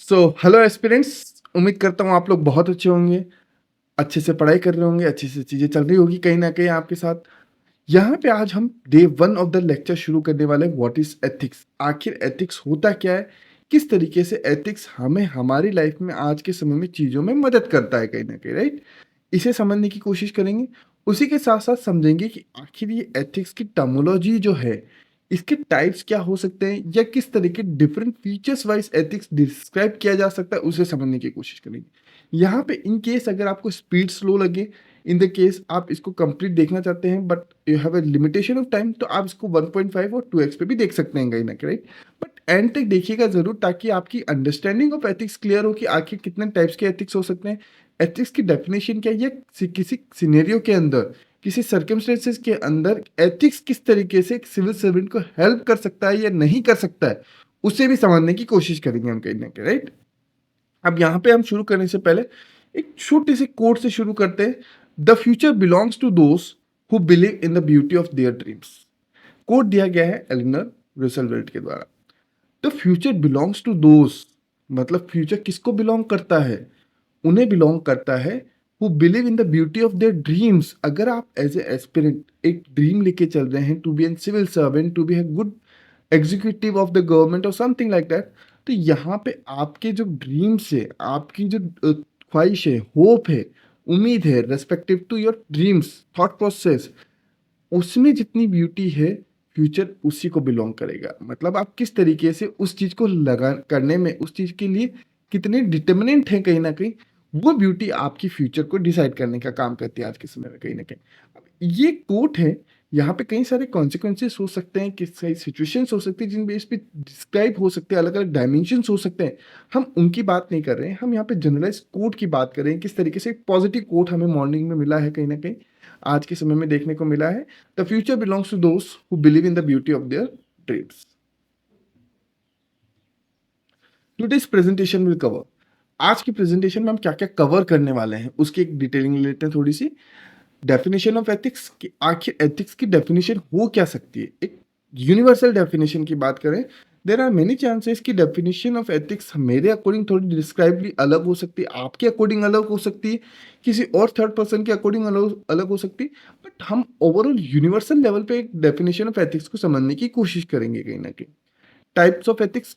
So hello aspirants, उम्मीद करता हूँ आप लोग बहुत अच्छे होंगे, अच्छे से पढ़ाई कर रहे होंगे, अच्छे से चीज़ें चल रही होगी कहीं न कहीं आपके साथ। यहाँ पे आज हम डे 1 ऑफ द लेक्चर शुरू करने वाले हैं, व्हाट इज़ एथिक्स? आखिर एथिक्स होता क्या है? किस तरीके से एथिक्स हमें हमारी लाइफ में आज के समय में चीज़ों में मदद करता है कहीं न कहीं, राइट? इसे समझने की कोशिश करेंगे। उसी के साथ-साथ समझेंगे कि आखिर ये एथिक्स की टर्मिनोलॉजी जो है, इसके टाइप्स क्या हो सकते हैं या किस तरह के different features wise ethics describe किया जा सकता है, उसे समझने की कोशिश करेंगे। यहाँ पे इन केस अगर आपको स्पीड स्लो लगे, इन द केस आप इसको कंप्लीट देखना चाहते हैं but you have a limitation of time, तो आप इसको 1.5 और 2x पे भी देख सकते हैं कहीं न कहीं, राइट? बट एंड तक देखिएगा ज़रूर ताकि आपकी अंडरस्टैंडिंग ऑफ एथिक्स क्लियर हो कि आखिर कितने टाइप्स के एथिक्स हो सकते हैं, एथिक्स की डेफिनेशन क्या है, या किसी सिनेरियो के अंदर, किसी सर्कमस्टेंसेस के अंदर एथिक्स किस तरीके से एक सिविल सर्वेंट को हेल्प कर सकता है या नहीं कर सकता है, उसे भी समझने की कोशिश करेंगे हम कहीं न कहीं, राइट? अब यहाँ पे हम शुरू करने से पहले एक छोटे से कोट से शुरू करते हैं। The future belongs to those who believe in the beauty of their dreams. Quote दिया गया है एलिनर रूसवेल्ट के द्वारा। The future belongs to those, मतलब फ्यूचर किसको बिलोंग करता है? उन्हें बिलोंग करता है who believe in the beauty of their dreams. अगर आप एज ए एस्पिरेंट एक ड्रीम लेके चल रहे हैं to be an civil servant, to be a good executive of the government और समथिंग लाइक दैट, तो यहाँ पे आपके जो ड्रीम्स है, आपकी जो ख्वाहिश है, होप है, उम्मीद है, respective to your dreams, thought process, उसमें जितनी ब्यूटी है, फ्यूचर उसी को बिलोंग करेगा। मतलब आप किस तरीके से उस चीज़ को लगा करने में, उस चीज़ के लिए कितने डिटर्मिनेंट हैं कहीं न कहीं, वो ब्यूटी आपकी फ्यूचर को डिसाइड करने का काम करती है आज के समय में कहीं न कहीं। अब ये कोट है, यहाँ पे कई सारे कॉन्सिक्वेंसेस हो सकते हैं, किस सारी सिचुएशंस हो सकती है जिन बेस पे डिस्क्राइब हो सकते हैं, अलग-अलग डायमेंशंस हो सकते हैं। हम उनकी बात नहीं कर रहे हैं, हम यहाँ पे जनरलाइज़ कोट की बात कर रहे हैं, किस तरीके से एक पॉजिटिव कोट हमें मॉर्निंग में मिला है कहीं न कहीं, आज के समय में देखने को मिला है। The future belongs to those who believe in the beauty of their dreams. Today's presentation will cover, आज की प्रेजेंटेशन में हम क्या-क्या कवर करने वाले हैं, उसकी एक डिटेलिंग ले लेते हैं थोड़ी-सी। डेफिनेशन ऑफ एथिक्स कि आखिर एथिक्स की डेफिनेशन हो क्या सकती है? एक यूनिवर्सल डेफिनेशन की बात करें, देयर आर मेनी चांसेस कि डेफिनेशन ऑफ एथिक्स मेरे अकॉर्डिंग थोड़ी डिस्क्राइबली अलग हो सकती है, आपके अकॉर्डिंग अलग हो सकती है, किसी और थर्ड पर्सन के अकॉर्डिंग अलग अलग हो सकती है। बट हम ओवरऑल यूनिवर्सल लेवल पे एक डेफिनेशन ऑफ एथिक्स को समझने की कोशिश करेंगे कहीं न कहीं। टाइप्स ऑफ एथिक्स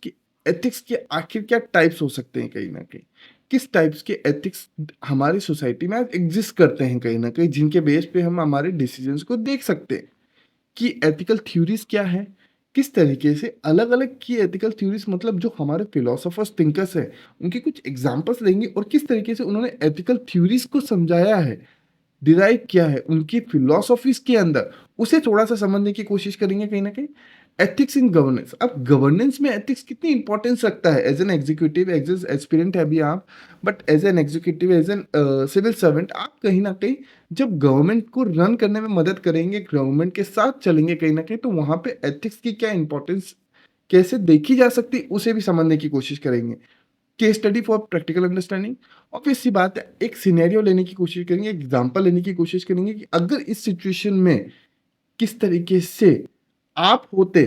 के आखिर क्या टाइप्स हो सकते हैं कहीं न कहीं? किस टाइप्स के एथिक्स हमारी सोसाइटी में आज एग्ज़िस्ट करते हैं कहीं न कहीं, जिनके बेस पे हम हमारे डिसीज़न्स को देख सकते हैं कि एथिकल थ्योरीज़ क्या हैं? किस तरीके से अलग-अलग की एथिकल थ्योरीज़, मतलब जो हमारे फिलोसोफर्स, थिंकर्स हैं, उनके कुछ एग्ज़ाम्पल्स लेंगे और किस तरीके से उन्होंने एथिकल थ्योरीज़ को समझाया है, डिराइव किया है उनकी फिलॉसफीज़ के अंदर, उसे थोड़ा-सा समझने की कोशिश करेंगे कहीं न कहीं। एथिक्स इन गवर्नेंस, अब गवर्नेंस में एथिक्स कितनी इंपॉर्टेंस रखता है as an executive, as an aspirant है अभी आप, but as an executive, as an civil servant, आप कहीं न कहीं जब गवर्नमेंट को रन करने में मदद करेंगे, गवर्नमेंट के साथ चलेंगे कहीं न कहीं, तो वहाँ पे एथिक्स की क्या इंपॉर्टेंस कैसे देखी जा सकती है, उसे भी समझने की कोशिश करेंगे। Case study for practical understanding, obvious सी बात है, एक सिनेरियो लेने की कोशिश करेंगे, एग्जांपल लेने की कोशिश करेंगे कि अगर इस सिचुएशन में किस तरीके से आप होते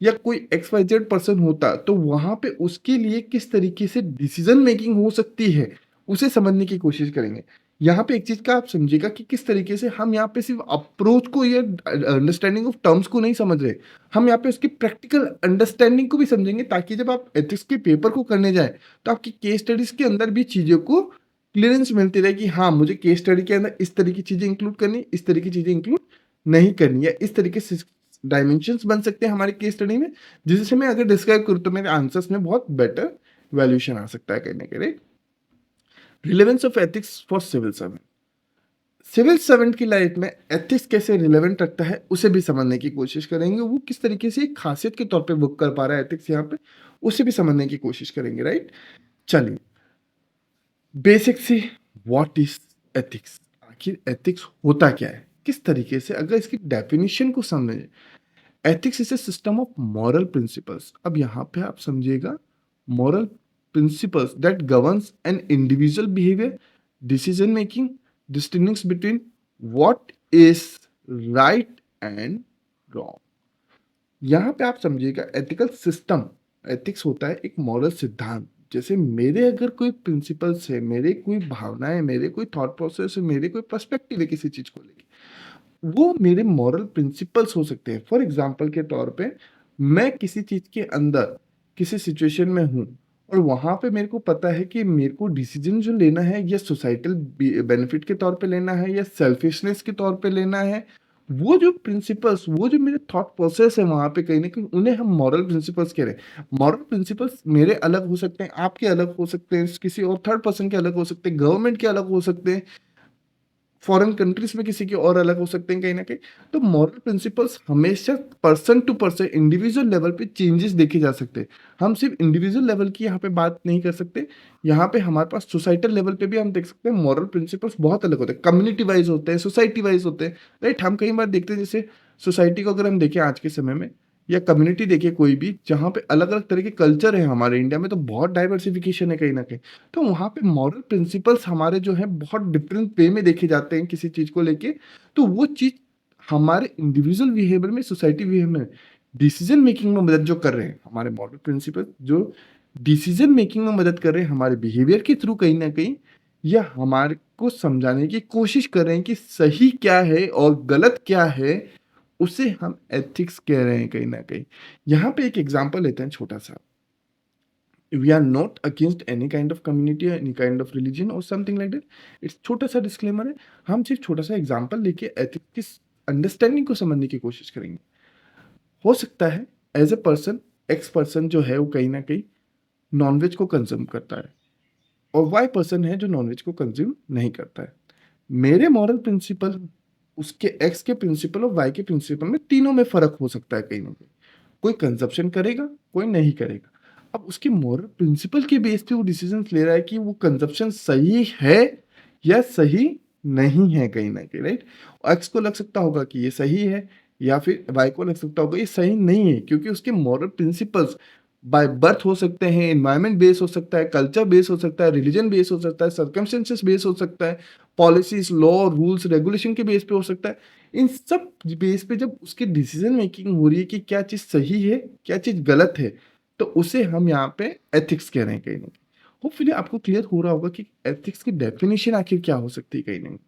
या कोई एक्स वाई जेड पर्सन होता, तो वहां पे उसके लिए किस तरीके से डिसीजन मेकिंग हो सकती है, उसे समझने की कोशिश करेंगे। यहाँ पे एक चीज का आप समझिएगा कि किस तरीके से हम यहाँ पे सिर्फ अप्रोच को या अंडरस्टैंडिंग ऑफ टर्म्स को नहीं समझ रहे, हम यहाँ पे उसकी प्रैक्टिकल अंडरस्टैंडिंग को भी समझेंगे, ताकि जब आप एथिक्स के पेपर को करने जाए तो आपकी केस स्टडीज के अंदर भी चीजों को क्लियरेंस मिलती रहे कि हाँ, मुझे केस स्टडी के अंदर इस तरह की चीजें इंक्लूड करनी, इस तरह की चीजें इंक्लूड नहीं करनी है, इस तरीके से डायमेंशंस बन सकते हैं हमारे केस स्टडी में, जिसे मैं अगर डिस्क्राइब करूँ तो मेरे आंसर्स में बहुत बेटर वैल्यूएशन आ सकता है कहने के लिए। Relevance of ethics for civil servant, civil servant की लाइफ में एथिक्स कैसे रिलेवेंट रखता है, उसे भी समझने की कोशिश करेंगे। वो किस तरीके से एक खासियत के तौर पे वर्क कर पा रहा है एथिक्स यहाँ पे, उसे भी समझने की कोशिश करेंगे, राइट? चलिए, बेसिक से व्हाट इज एथिक्स, आखिर एथिक्स होता क्या है, किस तरीके से अगर इसकी डेफिनेशन को समझें। Ethics is a system of moral principles. अब यहाँ पे आप समझिएगा, moral principles that governs an individual behaviour, decision making, distinguish between what is right and wrong. यहाँ पे आप समझिएगा एथिकल सिस्टम, एथिक्स होता है एक मॉरल सिद्धांत जैसे मेरे अगर कोई प्रिंसिपल्स है, मेरे कोई भावनाएँ, मेरे कोई थॉट प्रोसेस है, मेरे कोई पर्सपेक्टिव है किसी चीज़ को लेके, वो मेरे मॉरल प्रिंसिपल्स हो सकते हैं। फॉर एग्ज़ाम्पल के तौर पे, मैं किसी चीज़ के अंदर, किसी सिचुएशन में हूँ और वहाँ पे मेरे को पता है कि मेरे को डिसीज़न जो लेना है, या सोसाइटल बेनिफिट के तौर पे लेना है या सेल्फिशनेस के तौर पे लेना है। वो जो प्रिंसिपल्स, वो जो मेरे थॉट प्रोसेस है वहाँ पे कहीं न कहीं, उन्हें हम मॉरल प्रिंसिपल्स कह रहे हैं। मॉरल प्रिंसिपल्स मेरे अलग हो सकते हैं, आपके अलग हो सकते हैं, किसी और थर्ड पर्सन के अलग हो सकते हैं, गवर्नमेंट के अलग हो सकते हैं। फॉरेन कंट्रीज में किसी के और अलग हो सकते हैं कहीं न कहीं। तो मॉरल प्रिंसिपल्स हमेशा person to person, individual level पे चेंजेस देखे जा सकते हैं। हम सिर्फ इंडिविजुअल लेवल की यहाँ पे बात नहीं कर सकते। यहाँ पे हमारे पास सोसाइटल लेवल पे भी हम देख सकते हैं मॉरल प्रिंसिपल्स बहुत अलग होते हैं। कम्युनिटी वाइज़ होते हैं, सोसाइटी वाइज़ होते हैं, राइट? हम कई बार देखते हैं, जैसे सोसाइटी को अगर हम देखें आज के समय में, या कम्युनिटी देखें कोई भी, जहाँ पे अलग-अलग तरह के कल्चर है। हमारे इंडिया में तो बहुत डाइवर्सिफ़िकेशन है कहीं न कहीं। तो वहाँ पे मॉरल प्रिंसिपल्स हमारे जो हैं बहुत डिफरेंट वे में देखे जाते हैं किसी चीज़ को लेके। तो वो चीज़ हमारे इंडिविजुअल बिहेवियर में, सोसाइटी बिहेवियर में, डिसीज़न मेकिंग में मदद जो कर रहे हैं, हमारे मॉरल प्रिंसिपल जो डिसीज़न मेकिंग में मदद कर रहे हैं हमारे बिहेवियर के थ्रू कहीं न कहीं, या हमारे को समझाने की कोशिश कर रहे हैं कि सही क्या है और गलत क्या है, उसे हम एथिक्स कह रहे हैं कहीं न कहीं। यहाँ पे एक एग्ज़ाम्पल लेते हैं छोटा-सा। We are not against any kind of community, any kind of religion और समथिंग लाइक दैट। इट्स छोटा-सा डिस्क्लेमर है। हम सिर्फ छोटा-सा एग्ज़ाम्पल लेके एथिक्स की अंडरस्टैंडिंग को समझने की कोशिश करेंगे। हो सकता है as a person, x person जो है वो कहीं न कहीं नॉन-वेज को कंज़्यूम करता है, और वाई पर्सन है जो नॉन-वेज को कंज़्यूम नहीं करता है। मेरे मॉरल प्रिंसिपल, उसके एक्स के प्रिंसिपल और वाई के प्रिंसिपल में, तीनों में फ़र्क हो सकता है कहीं न कहीं। कोई कंज़प्शन करेगा, कोई नहीं करेगा। अब उसके मोरल प्रिंसिपल के बेस पे वो डिसीज़न्स ले रहा है कि वो कंज़प्शन सही है या सही नहीं है कहीं न कहीं, राइट? एक्स को लग सकता होगा कि ये सही है, या फिर वाई को लग सकता होगा ये सही नहीं है, क्योंकि उसके मॉरल प्रिंसिपल्स बाय बर्थ हो सकते हैं, एनवायरनमेंट बेस हो सकता है, कल्चर बेस हो सकता है, रिलिजन बेस हो सकता है, सर्कमस्टेंसेस बेस हो सकता है, पॉलिसीज़, लॉ, रूल्स, रेगुलेशन के बेस पे हो सकता है। इन सब बेस पे जब उसकी डिसीजन मेकिंग हो रही है कि क्या चीज़ सही है, क्या चीज़ गलत है, तो उसे हम यहाँ पे एथिक्स कह रहे हैं कहीं न कहीं। होपफुली आपको क्लियर हो रहा होगा कि एथिक्स की डेफिनिशन आखिर क्या हो सकती है कहीं न कहीं।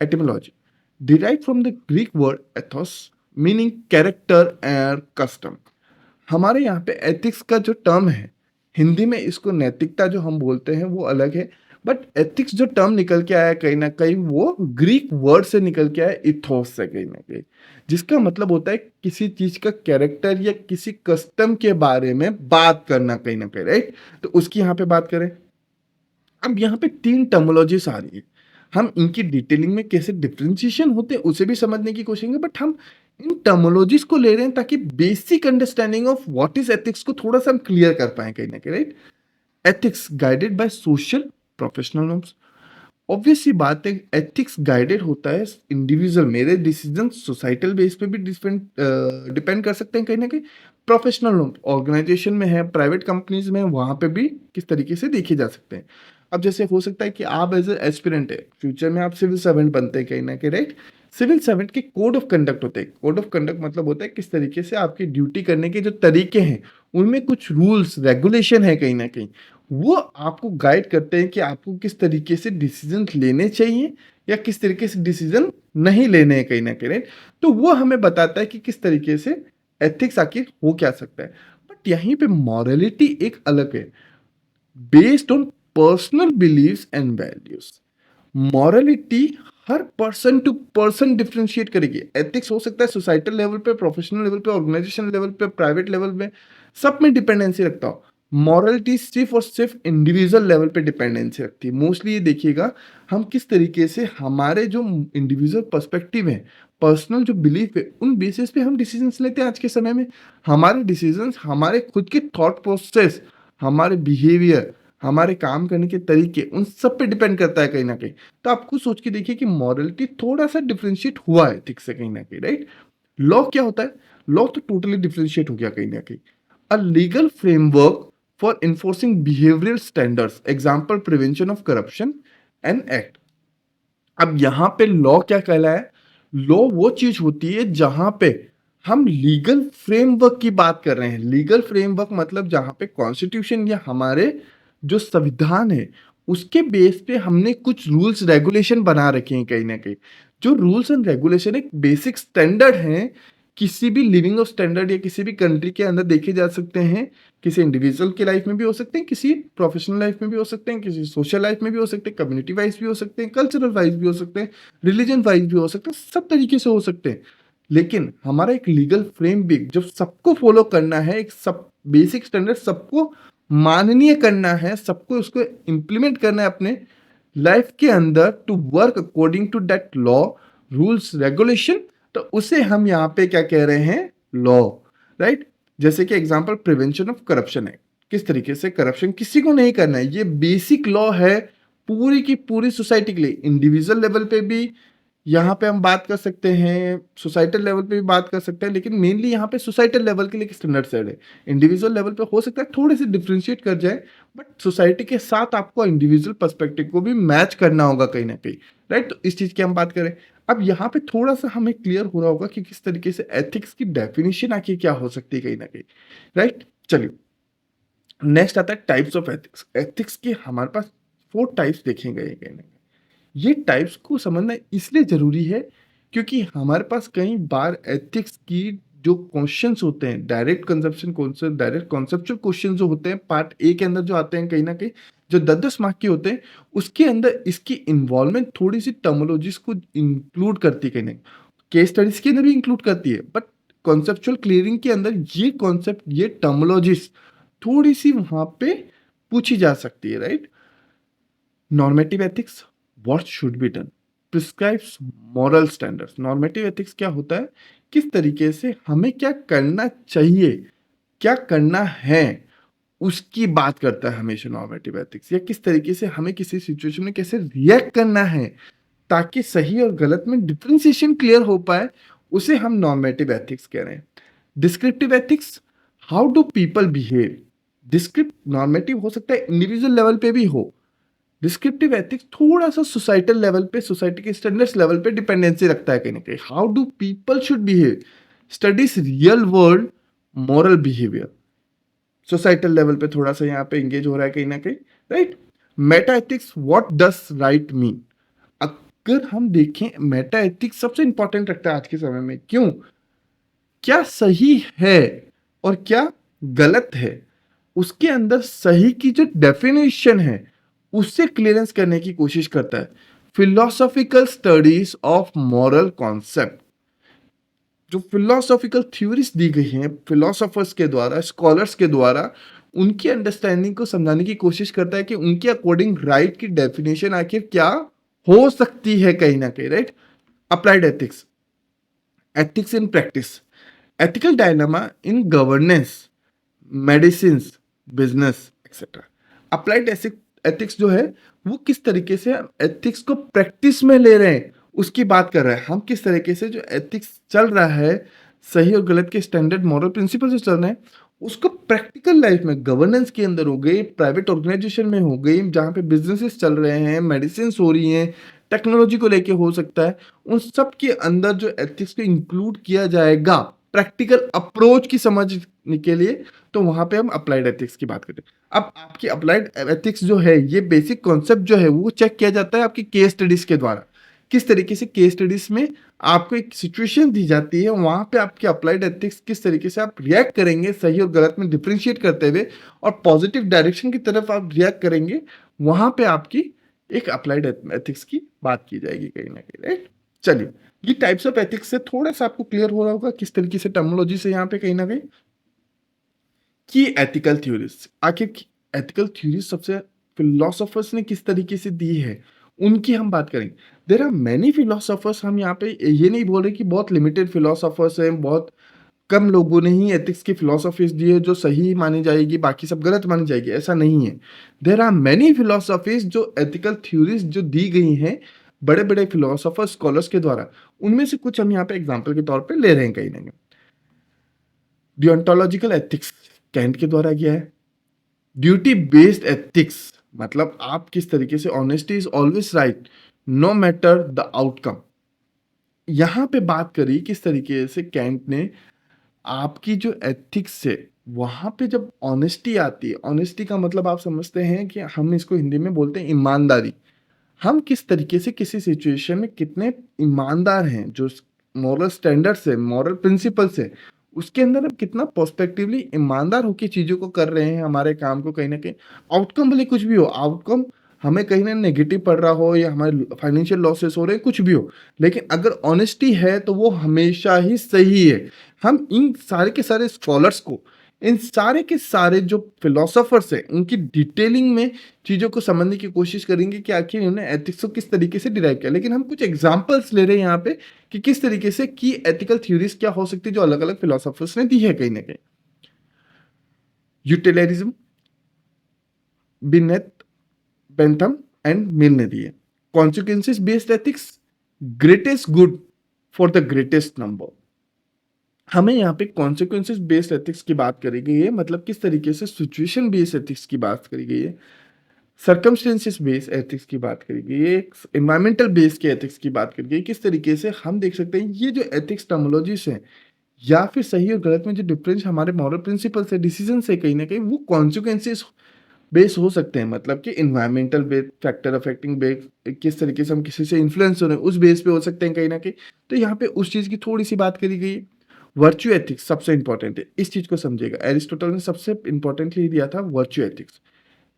Etymology derived from the Greek word Athos, meaning character and custom. हमारे यहाँ पे एथिक्स का जो टर्म है, हिंदी में इसको नैतिकता जो हम बोलते हैं वो अलग है, बट एथिक्स जो टर्म निकल के आया है कहीं न कहीं, वो ग्रीक वर्ड से निकल के आया, इथोस से कहीं न कहीं, जिसका मतलब होता है किसी चीज़ का कैरेक्टर या किसी कस्टम के बारे में बात करना कहीं न कहीं, राइट? तो उसकी यहाँ पे बात करें। अब यहाँ पे 3 टर्मिनोलॉजीज़ आ रही है। हम इनकी डिटेलिंग में कैसे डिफरेंशिएशन होते हैं उसे भी समझने की कोशिश करेंगे, बट हम इन टर्मिनोलॉजीज़ को ले रहे हैं ताकि basic understanding of what is ethics को थोड़ा-सा हम क्लियर कर पाएँ कहीं न कहीं, right? Ethics guided by social professional norms. Obvious सी बात है, एथिक्स गाइडेड होता है इंडिविजुअल, मेरे डिसीजन सोसाइटल बेस पे भी डिफरेंट डिपेंड कर सकते हैं कहीं ना कहीं। प्रोफेशनल ऑर्गेनाइजेशन में है, प्राइवेट कंपनीज में, वहाँ पे भी किस तरीके से देखे जा सकते हैं। अब जैसे हो सकता है कि आप एज एस्पिरेंट है, फ्यूचर में आप सिविल सर्वेंट बनते हैं कहीं ना कहीं, राइट? सिविल सर्वेंट के कोड ऑफ कंडक्ट होते हैं। कोड ऑफ कंडक्ट मतलब होता है किस तरीके से आपकी ड्यूटी करने के जो तरीके हैं, उनमें कुछ रूल्स रेगुलेशन है कहीं ना कहीं, वो आपको गाइड करते हैं कि आपको किस तरीके से डिसीजन लेने चाहिए या किस तरीके से डिसीजन नहीं लेने हैं कहीं न कहीं, राइट? तो वो हमें बताता है कि किस तरीके से एथिक्स आखिर हो क्या सकता है। बट यहीं पे मॉरलिटी एक अलग है, based on personal beliefs and values. Morality हर पर्सन टू पर्सन डिफरेंशिएट करेगी। एथिक्स हो सकता है सोसाइटल लेवल पे, प्रोफेशनल लेवल पे, ऑर्गेनाइजेशन लेवल पे, प्राइवेट लेवल में, सब में डिपेंडेंसी रखता हो। मॉरलिटी सिर्फ और सिर्फ इंडिविजुअल लेवल पे डिपेंडेंसी रखती है। मोस्टली ये देखिएगा, हम किस तरीके से हमारे जो इंडिविजुअल पर्सपेक्टिव है, पर्सनल जो बिलीफ है, उन बेसिस पे हम डिसीजंस लेते हैं आज के समय में। हमारे डिसीजंस हमारे खुद के थॉट प्रोसेस, हमारे बिहेवियर, हमारे काम करने के तरीके, उन सब पे डिपेंड करता है कहीं न कहीं। तो आप खुद सोच के देखिए कि मॉरलिटी थोड़ा-सा डिफरेंशिएट हुआ है एथिक्स से कहीं न कहीं, राइट? लॉ क्या होता है? लॉ तो टोटली डिफरेंशिएट हो गया कहीं न कहीं। A legal framework for enforcing behavioural standards, example prevention of corruption and act. अब यहाँ पे लॉ क्या कहलाया है? लॉ वो चीज होती है जहां पे हम लीगल फ्रेमवर्क की बात कर रहे हैं। लीगल फ्रेमवर्क मतलब जहां पे कॉन्स्टिट्यूशन या हमारे जो संविधान है उसके बेस पे हमने कुछ रूल्स रेगुलेशन बना रखे हैं कहीं ना कहीं। जो रूल्स एंड रेगुलेशन एक बेसिक स्टैंडर्ड हैं, किसी भी लिविंग ऑफ स्टैंडर्ड या किसी भी कंट्री के अंदर देखे जा सकते हैं। किसी इंडिविजुअल की लाइफ में भी हो सकते हैं, किसी प्रोफेशनल लाइफ में भी हो सकते हैं, किसी सोशल लाइफ में भी हो सकते हैं, कम्युनिटी वाइज भी हो सकते हैं, कल्चरल वाइज भी हो सकते हैं, रिलीजन वाइज भी हो सकते हैं, सब तरीके से हो सकते हैं। लेकिन हमारा एक लीगल फ्रेम भी जो सबको फॉलो करना है, एक सब बेसिक स्टैंडर्ड सबको माननीय करना है, सबको उसको इम्प्लीमेंट करना है अपने लाइफ के अंदर to work according to that law, rules regulation. तो उसे हम यहाँ पे क्या कह रहे हैं, लॉ, राइट। जैसे कि एग्जांपल प्रिवेंशन ऑफ करप्शन है, किस तरीके से करप्शन किसी को नहीं करना है, ये बेसिक लॉ है पूरी की पूरी सोसाइटी के लिए। इंडिविजुअल लेवल पे भी यहाँ पे हम बात कर सकते हैं, सोसाइटल लेवल पे भी बात कर सकते हैं, लेकिन मेनली यहाँ पे सोसाइटल लेवल के लिए एक स्टैंडर्ड सेट है। इंडिविजुअल लेवल पे हो सकता है थोड़े से डिफ्रेंशिएट कर जाए, बट सोसाइटी के साथ आपको इंडिविजुअल पर्सपेक्टिव को भी मैच करना होगा कहीं ना कहीं, राइट। तो इस चीज़ की हम बात करें, अब यहाँ पे थोड़ा सा हमें क्लियर हो रहा होगा कि किस तरीके से एथिक्स की डेफिनेशन आखिर क्या हो सकती है कहीं ना कहीं, राइट। चलिए नेक्स्ट आता है टाइप्स ऑफ एथिक्स। एथिक्स के हमारे पास 4 टाइप्स देखे गए हैं कहीं ना कहीं। ये टाइप्स को समझना इसलिए ज़रूरी है क्योंकि हमारे पास कई बार एथिक्स की जो क्वेश्चंस होते हैं, direct conception concept, direct conceptual question जो होते हैं पार्ट ए के अंदर जो आते हैं कहीं ना कहीं, जो 10-10 मार्क के होते हैं, उसके अंदर इसकी इन्वॉल्वमेंट थोड़ी सी टर्मोलॉजीज को इंक्लूड करती है कहीं ना केस स्टडीज के अंदर भी इंक्लूड करती है, बट कॉन्सेप्चुअल क्लियरिंग के अंदर ये कॉन्सेप्ट, ये टर्मोलॉजीज थोड़ी सी वहां पे पूछी जा सकती है, right. Normative ethics, what should be done, prescribes moral standards. Normative ethics क्या होता है, किस तरीके से हमें क्या करना चाहिए, क्या करना है, उसकी बात करता है हमेशा नॉर्मेटिव एथिक्स। या किस तरीके से हमें किसी सिचुएशन में कैसे रिएक्ट करना है ताकि सही और गलत में डिफरेंशिएशन क्लियर हो पाए, उसे हम नॉर्मेटिव एथिक्स कह रहे हैं। Descriptive ethics, how do people behave. Describe normative हो सकता है इंडिविजुअल लेवल पे भी हो, डिस्क्रिप्टिव एथिक्स थोड़ा सा सोसाइटल लेवल पे, सोसाइटी के स्टैंडर्ड्स लेवल पे डिपेंडेंसी रखता है कहीं ना कहीं। How do people should behave, studies real world moral behaviour, societal level पे थोड़ा सा यहाँ पे एंगेज हो रहा है कहीं ना कहीं, right. Meta ethics, what does right mean. अगर हम देखें मेटा एथिक्स सबसे इंपॉर्टेंट रखता है आज के समय में, क्यों, क्या सही है और क्या गलत है, उसके अंदर सही की जो डेफिनेशन है उससे क्लियरेंस करने की कोशिश करता है। Philosophical studies of moral concept, जो फिलोसॉफिकल थ्योरीज दी गई हैं फिलोसोफर्स के द्वारा, स्कॉलर्स के द्वारा, उनकी अंडरस्टैंडिंग को समझाने की कोशिश करता है कि उनके अकॉर्डिंग राइट की डेफिनेशन आखिर क्या हो सकती है कहीं ना कहीं, right. Applied ethics, ethics in practice, ethical dilemma in governance, medicine, business etcetera. Applied ethics जो है वो किस तरीके से एथिक्स को प्रैक्टिस में ले रहे हैं उसकी बात कर रहा है। हम किस तरीके से जो एथिक्स चल रहा है, सही और गलत के स्टैंडर्ड मॉरल प्रिंसिपल जो चल रहे हैं, उसको प्रैक्टिकल लाइफ में गवर्नेंस के अंदर हो गई, प्राइवेट ऑर्गेनाइजेशन में हो गई, जहाँ पे बिजनेसेस चल रहे हैं, मेडिसिन हो रही हैं, टेक्नोलॉजी को लेके हो सकता है, उन सब के अंदर जो एथिक्स को इंक्लूड किया जाएगा प्रैक्टिकल अप्रोच की समझने के लिए, तो वहां पे हम अप्लाइड एथिक्स की बात करते हैं। अब आपकी अप्लाइड एथिक्स जो है, ये बेसिक कॉन्सेप्ट जो है वो चेक किया जाता है आपकी केस स्टडीज के द्वारा। किस तरीके से केस स्टडीज में आपको एक सिचुएशन दी जाती है, वहां पे आपके अप्लाइड एथिक्स किस तरीके से आप रिएक्ट करेंगे सही और गलत में डिफरेंशिएट करते हुए, और पॉजिटिव डायरेक्शन की तरफ आप रिएक्ट करेंगे, वहां पे आपकी एक अप्लाइड एथिक्स की बात की जाएगी कहीं ना कहीं, राइट। चलिए, ये टाइप्स ऑफ एथिक्स से थोड़ा सा आपको क्लियर हो रहा होगा किस तरीके से टर्मिनोलॉजी से यहाँ पे कहीं ना कहीं कि एथिकल थ्योरीज, आखिर एथिकल थ्योरीज सबसे फिलोसोफर्स ने किस तरीके से दी है, उनकी हम बात करेंगे। देर आर मैनी फिलोसोफर्स, हम यहाँ पे ये नहीं बोल रहे कि बहुत लिमिटेड फिलोसोफर्स हैं, बहुत कम लोगों ने ही एथिक्स की फिलोसफीज दी है जो सही मानी जाएगी, बाकी सब गलत मानी जाएगी, ऐसा नहीं है। देर आर मैनी फिलोसफीज जो एथिकल थ्योरीज जो दी गई हैं बड़े बड़े फिलोसोफर स्कॉलर्स के द्वारा, उनमें से कुछ हम यहाँ पे एग्जाम्पल के तौर पे ले रहे हैं कहीं ना कहीं। डियोंटोलॉजिकल एथिक्स कैंट के द्वारा किया है। ड्यूटी बेस्ड एथिक्स, मतलब आप किस तरीके से, honesty is always right no matter the outcome. यहां पे बात करी किस तरीके से कैंट ने आपकी जो एथिक्स है वहाँ पे जब ऑनेस्टी आती है, ऑनेस्टी का मतलब आप समझते हैं कि हम इसको हिंदी में बोलते हैं ईमानदारी। हम किस तरीके से किसी सिचुएशन में कितने ईमानदार हैं, जो मॉरल स्टैंडर्ड्स है, मॉरल प्रिंसिपल्स है, उसके अंदर हम कितना पर्सपेक्टिवली ईमानदार होकर चीज़ों को कर रहे हैं, हमारे काम को कहीं ना कहीं। आउटकम भले कुछ भी हो, आउटकम हमें कहीं ना नेगेटिव पड़ रहा हो या हमारे फाइनेंशियल लॉसेस हो रहे हैं, कुछ भी हो, लेकिन अगर ऑनेस्टी है तो वो हमेशा ही सही है। हम इन सारे के सारे स्कॉलर्स को, इन सारे के सारे जो फिलोसोफर्स हैं, उनकी डिटेलिंग में चीज़ों को समझने की कोशिश करेंगे कि आखिर इन्होंने एथिक्स को किस तरीके से डिराइव किया। लेकिन हम कुछ एग्जांपल्स ले रहे हैं यहाँ पे कि किस तरीके से की एथिकल थ्योरीज क्या हो सकती है जो अलग अलग फिलोसोफर्स ने दी है कहीं ना कहीं। यूटिलियरिज्म, बिनेट, बेंथम एंड मिल ने दी है। Consequences based ethics, greatest good for the greatest number. हमें यहाँ पे कॉन्सिक्वेंसेस बेस्ड एथिक्स की बात करी गई है, मतलब किस तरीके से सिचुएशन बेस्ड एथिक्स की बात करी गई है, सर्कमस्टेंसेस बेस्ड एथिक्स की बात करी गई है, एनवायरमेंटल बेस्ड के एथिक्स की बात करी गई। किस तरीके से हम देख सकते हैं ये जो एथिक्स टर्मोलॉजीज हैं या फिर सही और गलत में जो डिफरेंस हमारे मॉरल प्रिंसिपल से, डिसीजन से कहीं ना कहीं वो कॉन्सिक्वेंसेस बेस हो सकते हैं। मतलब कि environmental base, factor affecting base, किस तरीके से हम किसी से इन्फ्लुएंस हो रहे हैं उस बेस पे हो सकते हैं कहीं ना कहीं। तो यहाँ पे उस चीज़ की थोड़ी सी बात करी गई। वर्च्यू एथिक्स सबसे इंपॉर्टेंट है, इस चीज़ को समझिएगा। एरिस्टोटल ने सबसे इंपॉर्टेंटली दिया था virtue ethics,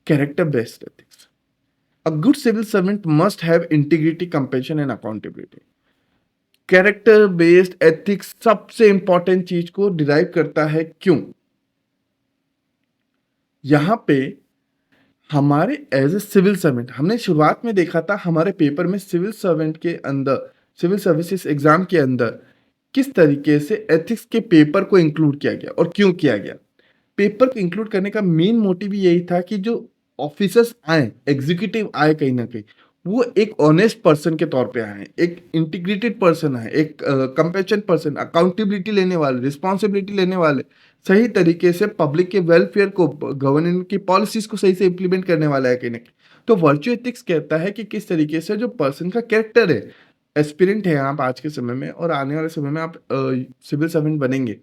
character based ethics. A good civil servant must have integrity, compassion and accountability. Character based ethics सबसे इंपॉर्टेंट चीज को डिराइव करता है। क्यों? यहां पे हमारे एज ए सिविल सर्वेंट, हमने शुरुआत में देखा था हमारे पेपर में सिविल सर्वेंट के अंदर, सिविल सर्विसेज एग्जाम के अंदर किस तरीके से एथिक्स के पेपर को इंक्लूड किया गया और क्यों किया गया। पेपर को इंक्लूड करने का मेन मोटिव यही था कि जो ऑफिसर्स आए, एग्जीक्यूटिव आए कहीं ना कहीं, वो एक ऑनेस्ट पर्सन के तौर पे आए, एक इंटीग्रेटेड पर्सन आए, एक कंपेशन पर्सन, अकाउंटेबिलिटी लेने वाले, रिस्पॉन्सिबिलिटी लेने वाले, सही तरीके से पब्लिक के वेलफेयर को, गवर्नेंस की पॉलिसीज को सही से इंप्लीमेंट करने वाला है कहीं ना कहीं। तो वर्च्यू एथिक्स कहता है कि किस तरीके से जो पर्सन का कैरेक्टर है, एस्पिरेंट है आप आज के समय में और आने वाले समय में आप सिविल सर्वेंट बनेंगे,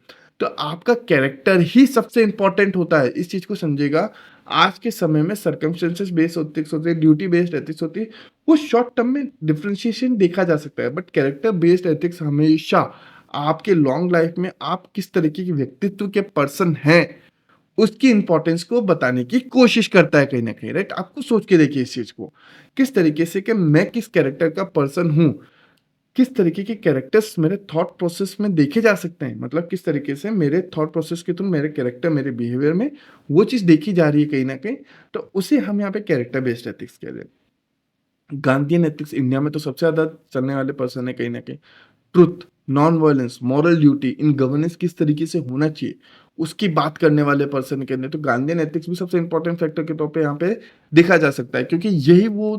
तो आपका कैरेक्टर ही सबसे इंपॉर्टेंट होता है। इस चीज को समझिएगा। आज के समय में सर्कमस्टेंसेस बेस्ड एथिक्स होते हैं, ड्यूटी बेस्ड एथिक्स होती है, वो शॉर्ट टर्म में डिफरेंशिएशन देखा जा सकता है, बट कैरेक्टर बेस्ड एथिक्स हमेशा आपके लॉन्ग लाइफ में आप किस तरीके के व्यक्तित्व के पर्सन हैं उसकी इंपॉर्टेंस को बताने की कोशिश करता है कहीं ना कहीं। राइट? आपको सोच के देखिए इस चीज को, किस तरीके से कि मैं किस कैरेक्टर का पर्सन हूं, किस तरीके के कैरेक्टर्स मेरे थॉट प्रोसेस में देखे जा सकते हैं, मतलब किस तरीके से मेरे थॉट प्रोसेस के थ्रू मेरे कैरेक्टर, मेरे बिहेवियर में वो चीज़ देखी जा रही है कहीं ना कहीं, तो उसे हम यहाँ पे कैरेक्टर बेस्ड एथिक्स कह रहे हैं। गांधीयन एथिक्स इंडिया में तो सबसे ज़्यादा चलने वाले पर्सन है कहीं ना कहीं। Truth, non violence, moral duty, in governance किस तरीके से होना चाहिए उसकी बात करने वाले पर्सन के अंदर, तो गांधीयन एथिक्स भी सबसे इंपॉर्टेंट फैक्टर के तौर पे यहाँ पे देखा जा सकता है, क्योंकि यही वो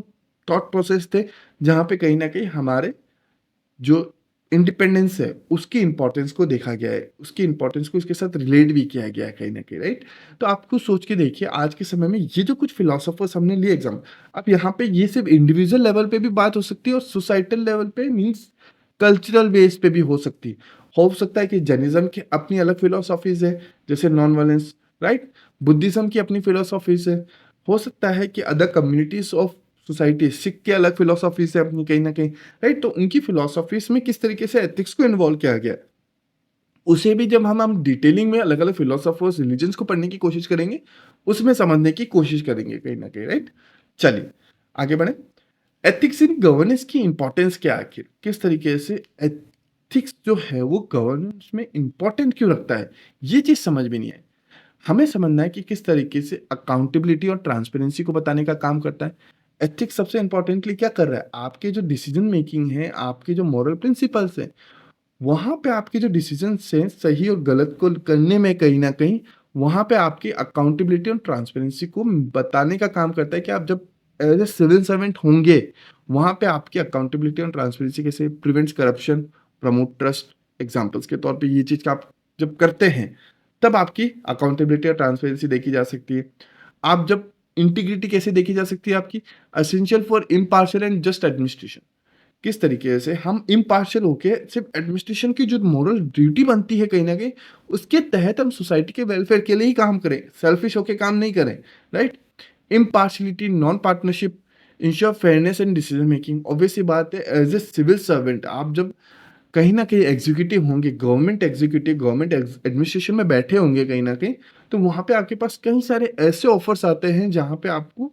थॉट प्रोसेस थे जहाँ पे कहीं ना कहीं हमारे जो इंडिपेंडेंस है उसकी इंपॉर्टेंस को देखा गया है, उसकी इंपॉर्टेंस को इसके साथ रिलेट भी किया गया है कहीं ना कहीं। राइट? तो आपको सोच के देखिए आज के समय में ये जो कुछ फिलोसोफर्स हमने लिए एग्जाम, अब यहाँ पे ये सिर्फ इंडिविजुअल लेवल पे भी बात हो सकती है और सोसाइटल लेवल पे, मीन्स कल्चरल बेस पे भी हो सकती है। हो सकता है कि जैनिज्म की अपनी अलग फिलोसॉफीज है, जैसे नॉन वायलेंस। राइट? बुद्धिज्म की अपनी फिलोसॉफीज है। हो सकता है कि other communities of society, Sikh के अलग फिलोसॉफीज है अपनी कहीं ना कहीं। राइट? तो उनकी फिलोसॉफीज में किस तरीके से एथिक्स को इन्वॉल्व किया गया है, उसे भी जब हम डिटेलिंग में अलग अलग फिलोसोफर्स, रिलीजन्स को पढ़ने की कोशिश करेंगे, उसमें समझने की कोशिश करेंगे कहीं ना कहीं। राइट? चलिए आगे बढ़े। एथिक्स इन गवर्नेंस की इंपॉर्टेंस क्या है, आखिर किस तरीके से एथिक्स जो है वो गवर्नेंस में इंपॉर्टेंट क्यों रखता है, ये चीज समझ में नहीं आई। हमें समझना है कि किस तरीके से अकाउंटेबिलिटी और ट्रांसपेरेंसी को बताने का काम करता है। एथिक्स सबसे इंपॉर्टेंटली क्या कर रहा है, आपके जो डिसीजन मेकिंग है, आपके जो मॉरल प्रिंसिपल्स हैं, वहाँ पे आपके जो डिसीजंस हैं सही और गलत को करने में कहीं न कहीं, वहाँ पे आपकी अकाउंटेबिलिटी और ट्रांसपेरेंसी को बताने का काम करता है कि आप जब एज़ अ सिविल सर्वेंट होंगे, वहाँ पे आपकी अकाउंटेबिलिटी और ट्रांसपेरेंसी कैसे prevents corruption, promote trust. Examples के तौर पे ये चीज़ का आप जब करते हैं, तब आपकी अकाउंटेबिलिटी और ट्रांसपेरेंसी देखी जा सकती है। आप जब इंटीग्रिटी कैसे देखी जा सकती है आपकी, essential for impartial and just administration. किस तरीके से हम इम्पार्शियल होके सिर्फ एडमिनिस्ट्रेशन की जो मोरल ड्यूटी बनती है कहीं न कहीं, उसके तहत हम सोसाइटी के वेलफेयर के लिए ही काम करें, सेल्फिश होके काम नहीं करें, right? Impartiality, non partnership, ensure fairness and decision making. Obvious सी बात है, एज़ ए सिविल सर्वेंट आप जब कहीं न कहीं एग्ज़ीक्यूटिव होंगे, गवर्नमेंट एग्ज़ीक्यूटिव, गवर्नमेंट एडमिनिस्ट्रेशन में बैठे होंगे कहीं न कहीं, तो वहाँ पे आपके पास कई सारे ऐसे ऑफ़र्स आते हैं जहाँ पे आपको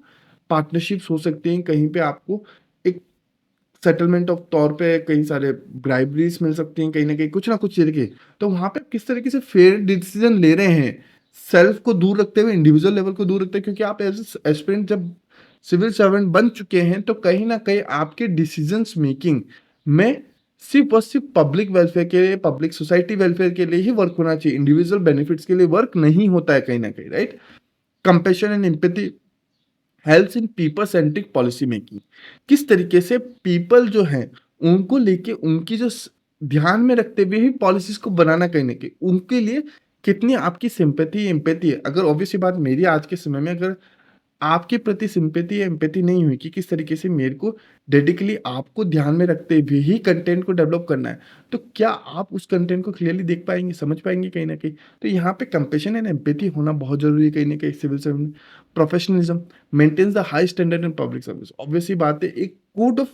पार्टनरशिप्स हो सकती हैं, कहीं पे आपको एक सेटलमेंट ऑफ तौर पे कई सारे ब्राइबरीज़ मिल सकती हैं, कहीं न कहीं कुछ ना कुछ तरीके। तो वहाँ पे आप किस तरीके से फेयर डिसीज़न ले रहे हैं, सेल्फ को दूर रखते हुए, इंडिविजुअल लेवल को दूर रखते हुए, क्योंकि आप एज़ एस्पिरेंट जब सिविल सर्वेंट बन चुके हैं, तो कहीं न कहीं आपके डिसीज़न्स मेकिंग में सिर्फ़ और सिर्फ़ पब्लिक वेलफेयर के लिए, पब्लिक सोसाइटी वेलफेयर के लिए ही वर्क होना चाहिए, इंडिविजुअल बेनिफिट्स के लिए वर्क नहीं होता है कहीं न कहीं, right? Compassion and empathy helps in people centric policy making. किस तरीके से पीपल जो हैं, उनको लेके उनकी जो ध्यान में रखते हुए ही पॉलिसीज को बनाना कहीं ना कहीं उनके लिए कितनी आपकी सिंपैथी एम्पैथी है। अगर ऑब्वियसली बात मेरी आज के समय में अगर आपके प्रति सिंपैथी या एम्पैथी नहीं हुई कि किस तरीके से मेरे को डेडिकेटली आपको ध्यान में रखते हुए ही कंटेंट को डेवलप करना है, तो क्या आप उस कंटेंट को क्लियरली देख पाएंगे, समझ पाएंगे कहीं ना कहीं। तो यहाँ पे कंपेशन एंड एम्पैथी होना बहुत जरूरी है कहीं ना कहीं civil service. Professionalism maintains the high standard in public service. Obviously बात है, एक कोड ऑफ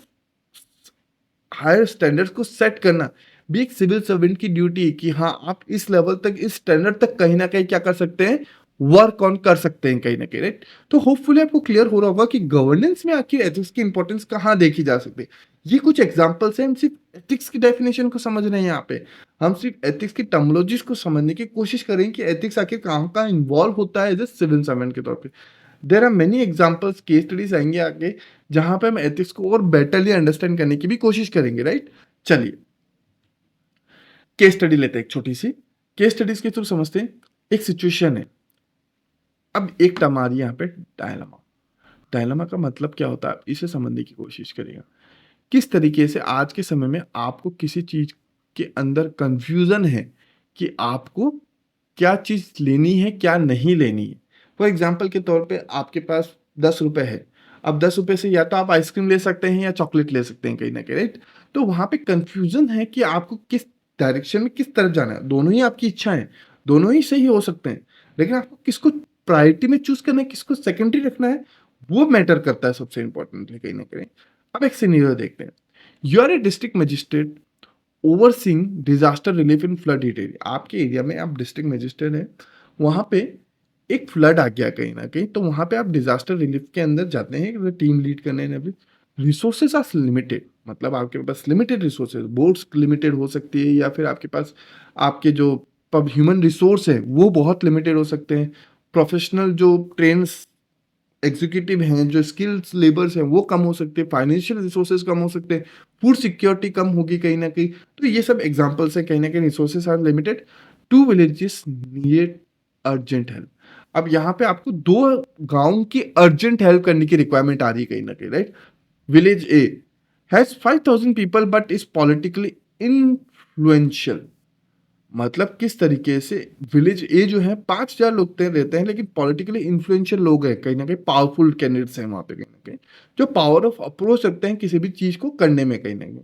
हायर स्टैंडर्ड्स को सेट करना भी एक सिविल सर्वेंट की ड्यूटी है कि हाँ आप इस लेवल तक, इस स्टैंडर्ड तक कहीं ना कहीं क्या कर सकते हैं, वर्क ऑन कर सकते हैं कहीं ना कहीं, राइट। तो होपफुली आपको क्लियर हो रहा होगा कि गवर्नेंस में आखिर एथिक्स की इंपॉर्टेंस कहाँ देखी जा सकती है। ये कुछ एग्जांपल्स हैं, हम सिर्फ एथिक्स की डेफिनेशन को समझ रहे हैं यहाँ पे, हम सिर्फ एथिक्स की टर्मिनोलॉजीज को समझने की कोशिश करें कि एथिक्स आखिर कहाँ कहाँ इन्वॉल्व होता है एज ए सिविल सर्वेंट के तौर पे। There are many examples, case studies आएंगे आगे जहां पे हम एथिक्स को और बेटरली अंडरस्टैंड करने की भी कोशिश करेंगे, राइट। चलिए केस स्टडी लेते हैं, एक छोटी सी केस स्टडीज के थ्रू समझते हैं। एक सिचुएशन है, अब एक टर्म आ रही है यहाँ पे, डायलमा। डायलमा का मतलब क्या होता है, इसे समझने की कोशिश करेगा। किस तरीके से आज के समय में आपको किसी चीज के अंदर कंफ्यूजन है कि आपको क्या चीज लेनी है, क्या नहीं लेनी है। फॉर एग्जाम्पल के तौर पे आपके पास 10 रुपए है, अब 10 रुपए से या तो आप आइसक्रीम ले सकते हैं या चॉकलेट ले सकते हैं कहीं ना कहीं, राइट। तो वहां पे कंफ्यूजन है कि आपको किस डायरेक्शन में किस तरफ जाना है। दोनों ही आपकी इच्छा है, दोनों ही सही हो सकते हैं, लेकिन आपको किसको प्रायोरिटी में चूज करना है, किसको सेकेंडरी रखना है, वो मैटर करता है सबसे इंपॉर्टेंटली कहीं ना कहीं। अब एक सिनेरियो देखते हैं। You are a district magistrate overseeing disaster relief in flood area. आपके एरिया में आप डिस्ट्रिक्ट मजिस्ट्रेट हैं, वहां पे एक फ्लड आ गया कहीं ना कहीं, तो वहां पे आप डिजास्टर रिलीफ के अंदर जाते हैं टीम लीड करने। रिसोर्सेज आर लिमिटेड, मतलब आपके पास लिमिटेड रिसोर्सेज, बोट्स लिमिटेड हो सकती है, या फिर आपके पास आपके जो पब ह्यूमन रिसोर्स है वो बहुत लिमिटेड हो सकते हैं। प्रोफेशनल जो ट्रेन एग्जीक्यूटिव हैं, जो स्किल्स लेबर्स हैं वो कम हो सकते हैं, फाइनेंशियल रिसोर्सेज कम हो सकते हैं, फूड सिक्योरिटी कम होगी कहीं ना कहीं। तो ये सब एग्जांपल्स हैं, कहीं ना कहीं resources are limited, two villages need urgent help. अब यहाँ पे आपको दो गांव की अर्जेंट हेल्प करने की रिक्वायरमेंट आ रही है कहीं ना कहीं, right. Village A has 5,000 people but is politically influential. मतलब किस तरीके से विलेज ए जो है 5,000 लोग रहते हैं, लेकिन पॉलिटिकली इन्फ्लुएंशियल लोग हैं कहीं ना कहीं, पावरफुल कैंडिडेट्स हैं वहां पे कहीं ना कहीं, जो पावर ऑफ अप्रोच रखते हैं किसी भी चीज को करने में कहीं ना कहीं।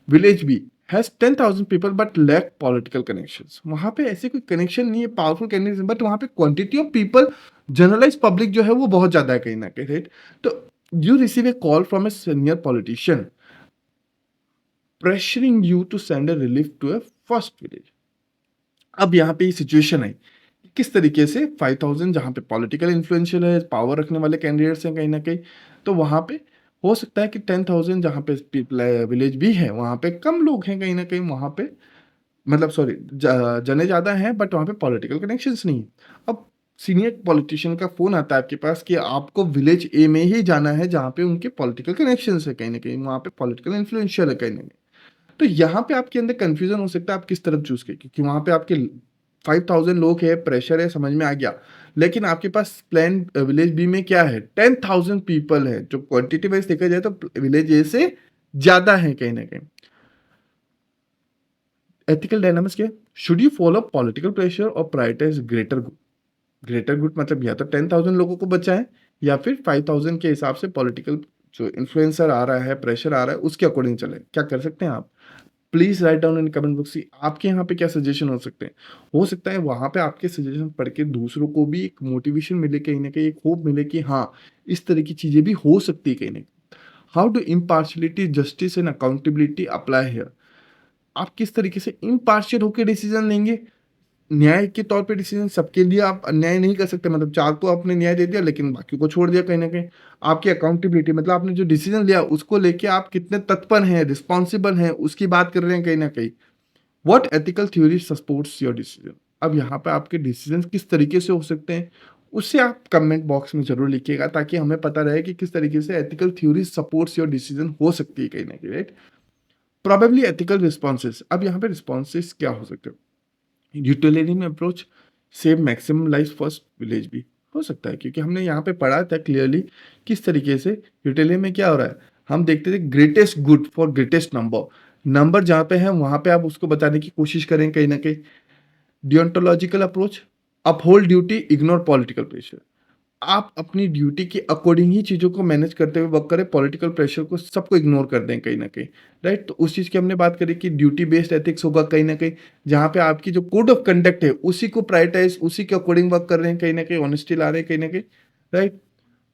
Village B has 10,000 people but lack political connections. वहां पे ऐसे कोई कनेक्शन नहीं है, पावरफुल कैंडिडेट्स, बट वहां पे quantity of people, generalise public जो है वो बहुत ज्यादा है कहीं ना कहीं, राइट। तो you receive a call from a senior politician pressuring you to send a relief to a first village. अब यहाँ पे ये सिचुएशन है, किस तरीके से 5,000 जहाँ पे पॉलिटिकल इन्फ्लुएंशियल है, पावर रखने वाले कैंडिडेट्स हैं कहीं ना कहीं, तो वहाँ पे हो सकता है कि 10,000 जहाँ पे विलेज भी है वहाँ पे कम लोग हैं कहीं ना कहीं, वहाँ पे मतलब सॉरी जने ज़्यादा हैं बट वहाँ पे पॉलिटिकल कनेक्शंस नहीं है। अब सीनियर पॉलिटिशियन का फ़ोन आता है आपके पास कि आपको विलेज ए में ही जाना है जहाँ पे उनके पॉलिटिकल कनेक्शंस है कहीं ना कहीं, वहाँ पे पॉलिटिकल इन्फ्लुएंशियल है कहीं ना कहीं। तो यहाँ पे आपके अंदर कंफ्यूजन हो सकता है आप किस तरफ चूज करें, क्योंकि वहां पे आपके 5,000 लोग है, प्रेशर है, समझ में आ गया। लेकिन आपके पास प्लान विलेज बी में क्या है, 10,000 पीपल है, जो क्वांटिटी वाइज देखा जाए तो विलेज ए से ज्यादा है कहीं ना कहीं। एथिकल डायनामिक्स क्या है, should you follow political pressure और prioritize greater good. Greater good मतलब या तो 10,000 लोगों को बचाएं या फिर 5,000 के हिसाब से पॉलिटिकल जो इन्फ्लुएंसर आ रहा है, प्रेशर आ रहा है, उसके अकॉर्डिंग चलें। क्या कर सकते हैं आप? Please write down in comment box कि आपके यहाँ पे क्या सजेशन हो सकते हैं। हो सकता है वहाँ पे आपके सजेशन पढ़ के दूसरों को भी एक मोटिवेशन मिले, कहीं न कहीं एक होप मिले कि हाँ, इस तरह की चीज़ें भी हो सकती है कहीं न कहीं। How do impartiality, justice and accountability apply here? आप किस तरीके से इम्पार्शियल होके डिसीज़न लेंगे? न्याय के तौर पे डिसीज़न सबके लिए आप अन्याय नहीं कर सकते, मतलब 4 को आपने न्याय दे दिया लेकिन बाकी को छोड़ दिया कहीं न कहीं। आपकी अकाउंटेबिलिटी मतलब आपने जो डिसीज़न लिया उसको लेके आप कितने तत्पर हैं, रिस्पॉन्सिबल हैं, उसकी बात कर रहे हैं कहीं न कहीं। What ethical theory supports your decision? अब यहाँ पे आपके डिसीजन किस तरीके से हो सकते हैं, उससे आप कमेंट बॉक्स में ज़रूर लिखिएगा ताकि हमें पता रहे कि किस तरीके से ethical theory supports your decision हो सकती है कहीं न कहीं, राइट? प्रोबेबली एथिकल रिस्पॉन्सेस, अब यहाँ पे रिस्पॉन्सेस क्या हो सकते हैं? Utilitarian approach, save maximum life first village भी हो सकता है, क्योंकि हमने यहाँ पे पढ़ा था क्लियरली किस तरीके से यूटिलिटेरियन में क्या हो रहा है। हम देखते थे greatest good for greatest number, number जहाँ पे है वहाँ पे आप उसको बताने की कोशिश करें कहीं ना कहीं। Deontological approach, uphold duty, ignore political pressure. आप अपनी ड्यूटी के अकॉर्डिंग ही चीज़ों को मैनेज करते हुए वर्क करें, पॉलिटिकल प्रेशर को सबको इग्नोर कर दें कहीं न कहीं, राइट? तो उस चीज़ की हमने बात करी कि ड्यूटी बेस्ड एथिक्स होगा कहीं न कहीं, जहाँ पे आपकी जो कोड ऑफ कंडक्ट है, उसी को प्रायोरिटाइज़, उसी के अकॉर्डिंग वर्क कर रहे हैं कहीं न कहीं, ऑनेस्टी ला रहे हैं कहीं न कहीं, right?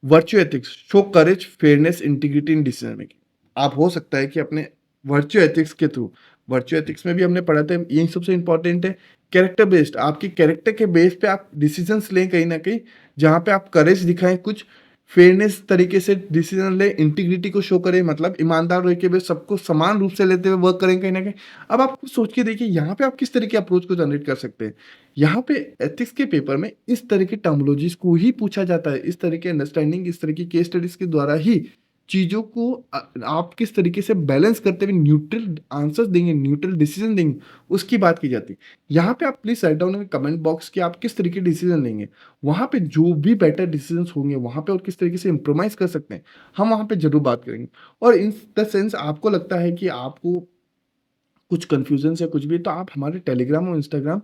Virtue ethics, show courage, fairness, integrity in decision making. आप हो सकता है कि अपने वर्च्यू एथिक्स के थ्रू, वर्च्यू एथिक्स में भी हमने पढ़ा था, यही सबसे इंपॉर्टेंट है, कैरेक्टर बेस्ड, आपकी कैरेक्टर के बेस पे आप डिसीजंस लें कहीं न कहीं, जहाँ पे आप करेज दिखाएँ कुछ, फेयरनेस तरीके से डिसीजन लें, इंटीग्रिटी को शो करें, मतलब ईमानदार रह के भी सबको समान रूप से लेते हुए वर्क करें कहीं न कहीं। अब आप खुद सोच के देखिए यहाँ पे आप किस तरह की अप्रोच को जनरेट कर सकते हैं। यहाँ पे एथिक्स के पेपर में इस तरह की टर्मिनोलॉजीज़ को ही पूछा जाता है, इस तरह की अंडरस्टैंडिंग, इस तरह की केस स्टडीज़ के द्वारा ही चीज़ों को आप किस तरीके से बैलेंस करते हुए न्यूट्रल आंसर्स देंगे, न्यूट्रल डिसीजन देंगे, उसकी बात की जाती है। यहाँ पे आप please write down in comment box कि आप किस तरीके डिसीजन लेंगे। वहाँ पे जो भी बेटर डिसीजंस होंगे, वहाँ पे और किस तरीके से इम्प्रोवाइज़ कर सकते हैं, हम वहाँ पे ज़रूर बात करेंगे। और इन द सेंस आपको लगता है कि आपको कुछ कन्फ्यूज़न्स या कुछ भी, तो आप हमारे टेलीग्राम और इंस्टाग्राम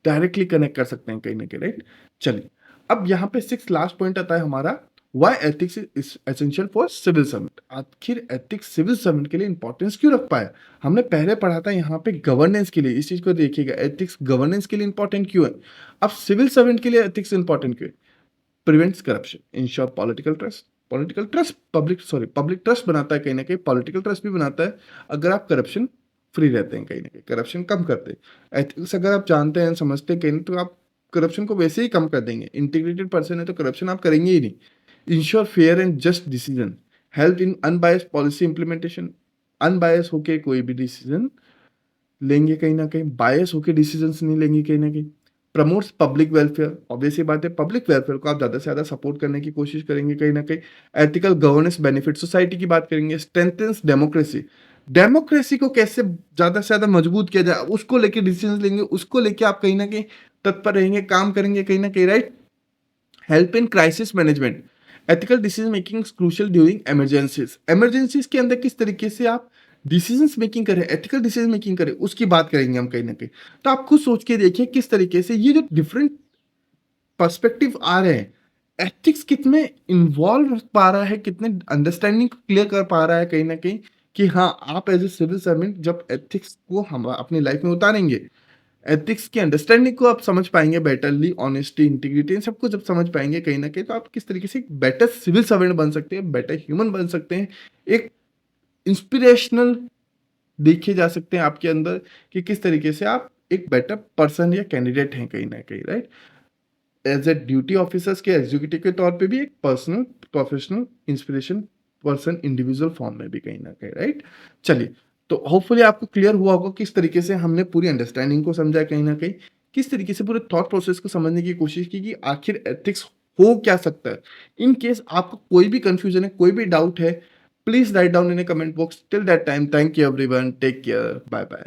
डायरेक्टली कनेक्ट कर सकते हैं कहीं न कहीं, राइट? चलिए, अब यहाँ पे 6th लास्ट पॉइंट आता है हमारा, why ethics is essential for civil servant. आखिर एथिक्स सिविल सर्वेंट के लिए इंपॉर्टेंस क्यों रखता है? हमने पहले पढ़ा था यहाँ पे गवर्नेंस के लिए, इस चीज़ को देखिएगा, एथिक्स गवर्नेंस के लिए इंपॉर्टेंट क्यों है? अब सिविल सर्वेंट के लिए एथिक्स इंपॉर्टेंट क्यों है? Prevents corruption, ensure political trust, public trust बनाता है कहीं न कहीं, पॉलिटिकल ट्रस्ट भी बनाता है, अगर आप करप्शन फ्री रहते हैं कहीं न कहीं, करप्शन कम करते हैं। एथिक्स अगर आप जानते हैं, समझते हैं कहीं न, तो आप करप्शन को वैसे ही कम कर देंगे। इंटीग्रेटेड पर्सन है तो करप्शन आप करेंगे ही नहीं। Ensure fair and just decision, help in unbiased policy implementation, unbiased होके कोई भी डिसीजन लेंगे कहीं न कहीं, बायस होके डिसीजंस नहीं लेंगे कहीं न कहीं। प्रमोट्स पब्लिक वेलफेयर, ऑब्वियस सी बात है, पब्लिक वेलफेयर को आप ज़्यादा से ज़्यादा सपोर्ट करने की कोशिश करेंगे कहीं न कहीं। एथिकल गवर्नेंस बेनिफिट, सोसाइटी की बात करेंगे। स्ट्रेंथेन्स डेमोक्रेसी, डेमोक्रेसी को कैसे ज़्यादा से ज़्यादा मजबूत किया जाए, उसको लेके डिसीजंस लेंगे, उसको लेके आप कहीं न कहीं तत्पर रहेंगे, काम करेंगे कहीं न कहीं, right? Help in crisis management, ethical decision making crucial during emergencies, emergencies के अंदर किस तरीके से आप डिसीजंस मेकिंग करें, एथिकल डिसीजन मेकिंग करें, उसकी बात करेंगे हम कहीं ना कहीं। तो आप खुद सोच के देखिए किस तरीके से ये जो डिफरेंट पर्सपेक्टिव आ रहे हैं, एथिक्स कितने इन्वॉल्व पा रहा है, कितने अंडरस्टैंडिंग क्लियर कर पा रहा है कहीं ना कहीं, कि हाँ आप एज ए सिविल सर्वेंट जब एथिक्स को हम अपनी लाइफ में उतारेंगे, एथिक्स की अंडरस्टैंडिंग को आप समझ पाएँगे बेटरली, ऑनेस्टी, इंटीग्रिटी, इन सबको जब समझ पाएँगे कहीं न कहीं, तो आप किस तरीके से एक बेटर सिविल सर्वेंट बन सकते हैं, बेटर ह्यूमन बन सकते हैं। एक इंस्पिरेशनल देखे जा सकते हैं आपके अंदर कि किस तरीके से आप एक बेटर पर्सन या कैंडिडेट हैं कहीं न कहीं, right? As a duty officers के एग्जीक्यूटिव के तौर पे भी एक personal, professional, inspiration person, individual form में भी कहीं न कहीं, राइट? चलिए, तो होपफुली आपको क्लियर हुआ होगा किस तरीके से हमने पूरी अंडरस्टैंडिंग को समझा कहीं न कहीं, किस तरीके से पूरे थॉट प्रोसेस को समझने की कोशिश की कि आखिर एथिक्स हो क्या सकता है? इन केस आपको कोई भी कन्फ्यूजन है, कोई भी डाउट है, please write down in a comment box. Till that time, thank you everyone, take care, bye bye.